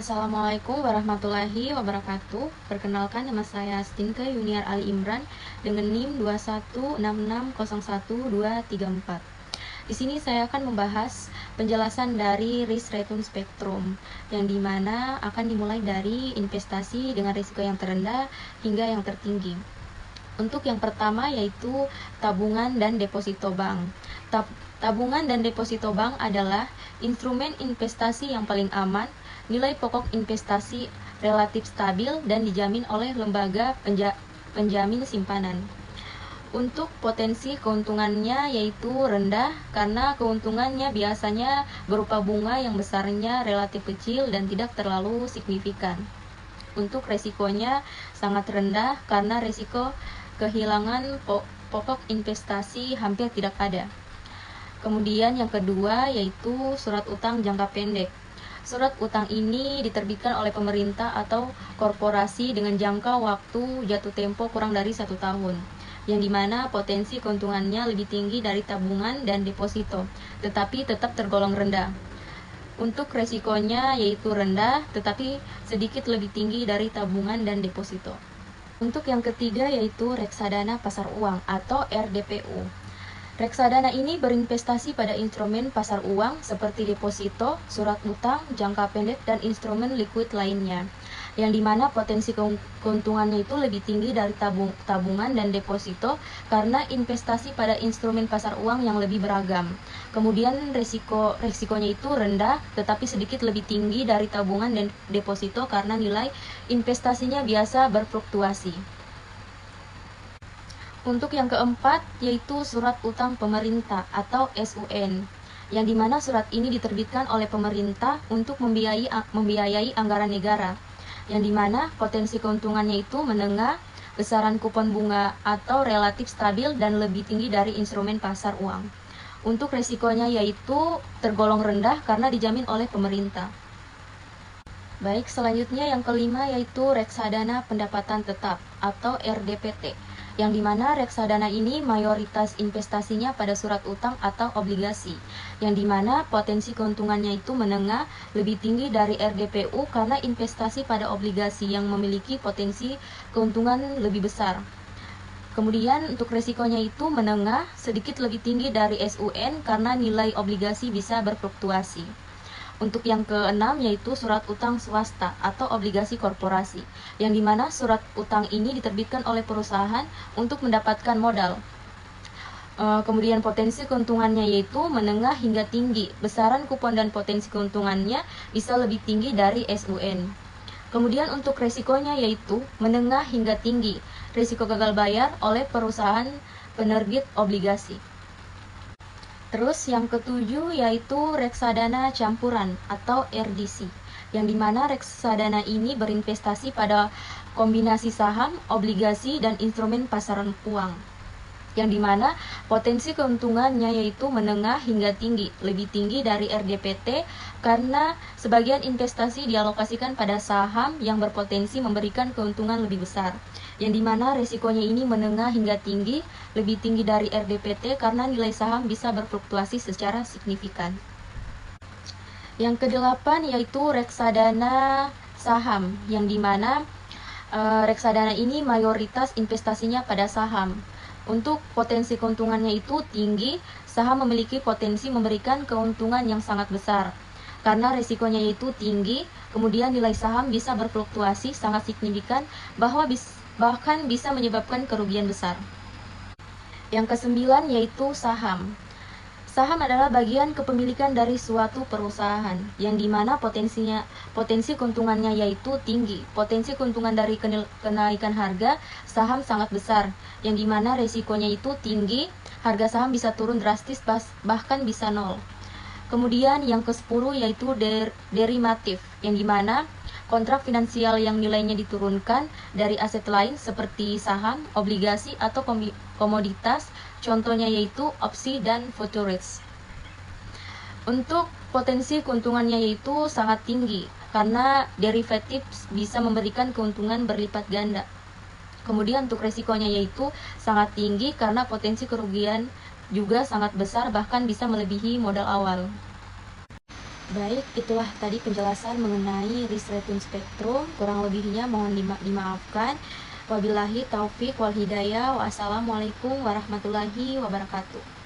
Assalamualaikum warahmatullahi wabarakatuh. Perkenalkan, nama saya Stinke Yuniar Ali Imran dengan NIM 216601234. Di sini saya akan membahas penjelasan dari risk return spectrum, yang dimana akan dimulai dari investasi dengan risiko yang terendah hingga yang tertinggi. Untuk yang pertama yaitu tabungan dan deposito bank. Tabungan dan deposito bank adalah instrumen investasi yang paling aman, nilai pokok investasi relatif stabil dan dijamin oleh lembaga penjamin simpanan. Untuk potensi keuntungannya yaitu rendah karena keuntungannya biasanya berupa bunga yang besarnya relatif kecil dan tidak terlalu signifikan. Untuk resikonya sangat rendah karena resiko kehilangan pokok investasi hampir tidak ada. Kemudian yang kedua yaitu surat utang jangka pendek. Surat utang ini diterbitkan oleh pemerintah atau korporasi dengan jangka waktu jatuh tempo kurang dari 1 tahun, yang dimana potensi keuntungannya lebih tinggi dari tabungan dan deposito, tetapi tetap tergolong rendah. Untuk resikonya yaitu rendah, tetapi sedikit lebih tinggi dari tabungan dan deposito. Untuk yang ketiga yaitu reksadana pasar uang atau RDPU. Reksadana ini berinvestasi pada instrumen pasar uang seperti deposito, surat utang, jangka pendek, dan instrumen liquid lainnya, yang dimana potensi keuntungannya itu lebih tinggi dari tabungan dan deposito karena investasi pada instrumen pasar uang yang lebih beragam. Kemudian resikonya itu rendah tetapi sedikit lebih tinggi dari tabungan dan deposito karena nilai investasinya biasa berfluktuasi. Untuk yang keempat yaitu surat utang pemerintah atau SUN, yang dimana surat ini diterbitkan oleh pemerintah untuk membiayai anggaran negara, yang dimana potensi keuntungannya itu menengah, besaran kupon bunga atau relatif stabil dan lebih tinggi dari instrumen pasar uang. Untuk resikonya yaitu tergolong rendah karena dijamin oleh pemerintah. Baik, selanjutnya yang kelima yaitu reksadana pendapatan tetap atau RDPT, yang dimana reksadana ini mayoritas investasinya pada surat utang atau obligasi, yang dimana potensi keuntungannya itu menengah, lebih tinggi dari RDPU karena investasi pada obligasi yang memiliki potensi keuntungan lebih besar. Kemudian untuk resikonya itu menengah, sedikit lebih tinggi dari SUN karena nilai obligasi bisa berfluktuasi. Untuk yang keenam yaitu surat utang swasta atau obligasi korporasi, yang dimana surat utang ini diterbitkan oleh perusahaan untuk mendapatkan modal. Kemudian potensi keuntungannya yaitu menengah hingga tinggi, besaran kupon dan potensi keuntungannya bisa lebih tinggi dari SUN. Kemudian untuk resikonya yaitu menengah hingga tinggi, risiko gagal bayar oleh perusahaan penerbit obligasi. Terus yang ketujuh yaitu reksadana campuran atau RDC, yang dimana reksadana ini berinvestasi pada kombinasi saham, obligasi, dan instrumen pasaran uang, yang dimana potensi keuntungannya yaitu menengah hingga tinggi, lebih tinggi dari RDPT karena sebagian investasi dialokasikan pada saham yang berpotensi memberikan keuntungan lebih besar, yang dimana resikonya ini menengah hingga tinggi, lebih tinggi dari RDPT karena nilai saham bisa berfluktuasi secara signifikan. Yang kedelapan yaitu reksadana saham, yang dimana reksadana ini mayoritas investasinya pada saham. Untuk potensi keuntungannya itu tinggi, saham memiliki potensi memberikan keuntungan yang sangat besar karena risikonya itu tinggi, kemudian nilai saham bisa berfluktuasi sangat signifikan bahkan bisa menyebabkan kerugian besar. Yang kesembilan yaitu saham. Saham adalah bagian kepemilikan dari suatu perusahaan, yang dimana potensi keuntungannya yaitu tinggi. Potensi keuntungan dari kenaikan harga saham sangat besar, yang dimana resikonya itu tinggi, harga saham bisa turun drastis bahkan bisa nol. Kemudian yang ke-10 yaitu derivatif, yang dimana kontrak finansial yang nilainya diturunkan dari aset lain seperti saham, obligasi, atau komoditas, contohnya yaitu opsi dan futures. Untuk potensi keuntungannya yaitu sangat tinggi karena derivatif bisa memberikan keuntungan berlipat ganda. Kemudian untuk resikonya yaitu sangat tinggi karena potensi kerugian juga sangat besar bahkan bisa melebihi modal awal. Baik, itulah tadi penjelasan mengenai Ristretun spektrum. Kurang lebihnya mohon dimaafkan. Wabillahi taufik wal hidayah. Wassalamualaikum warahmatullahi wabarakatuh.